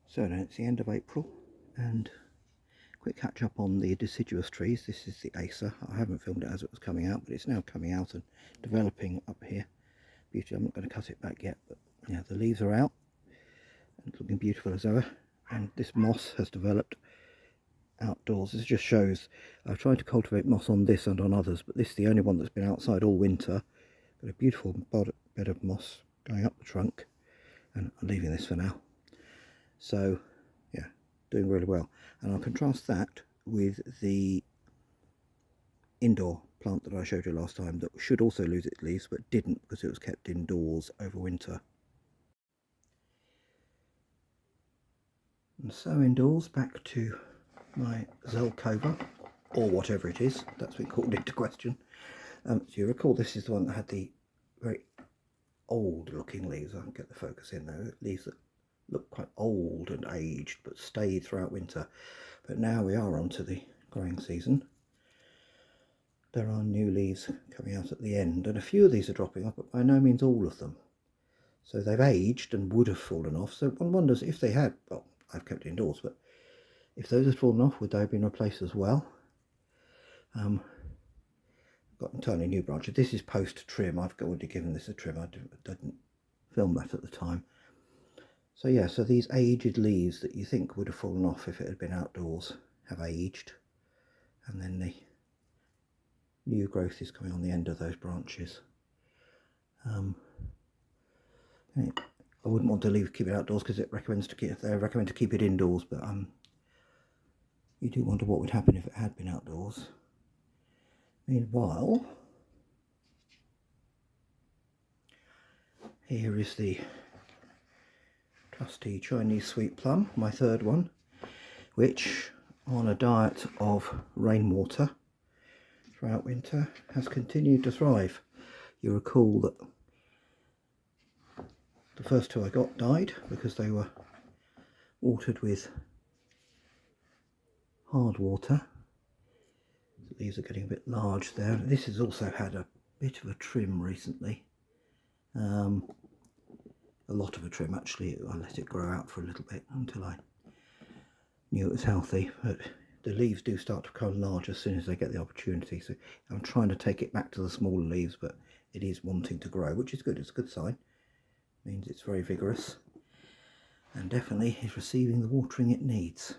So now it's the end of April, and quick catch up on the deciduous trees. This is the Acer. I haven't filmed it as it was coming out, but it's now coming out and developing up here. Beauty. I'm not going to cut it back yet, but yeah, the leaves are out and looking beautiful as ever. And this moss has developed outdoors. This just shows I've tried to cultivate moss on this and on others, but this is the only one that's been outside all winter. Got a beautiful bed of moss going up the trunk, and I'm leaving this for now. So yeah, doing really well. And I'll contrast that with the indoor plant that I showed you last time that should also lose its leaves but didn't because it was kept indoors over winter. And so indoors, back to my Zelcova, or whatever it is that's been called into question. So you recall this is the one that had the very old looking leaves. I can get the focus in there. Leaves that look quite old and aged but stayed throughout winter. But now we are on to the growing season. There are new leaves coming out at the end, and a few of these are dropping off, but by no means all of them. So they've aged and would have fallen off. So one wonders if they had, well, I've kept it indoors, but if those had fallen off, would they have been replaced as well? Got entirely new branches. This is post trim. I've already given this a trim. I didn't film that at the time. So yeah, so these aged leaves that you think would have fallen off if it had been outdoors have aged, and then the new growth is coming on the end of those branches. I wouldn't want to keep it outdoors because they recommend to keep it indoors, but you do wonder what would happen if it had been outdoors. Meanwhile, here is the trusty Chinese Sweet Plum, my third one, which on a diet of rainwater throughout winter has continued to thrive. You recall that the first two I got died because they were watered with hard water. The leaves are getting a bit large there. This has also had a bit of a trim recently. A lot of a trim actually. I let it grow out for a little bit until I knew it was healthy, but the leaves do start to become large as soon as they get the opportunity. So I'm trying to take it back to the smaller leaves, but it is wanting to grow, which is good. It's a good sign. It means it's very vigorous and definitely is receiving the watering it needs.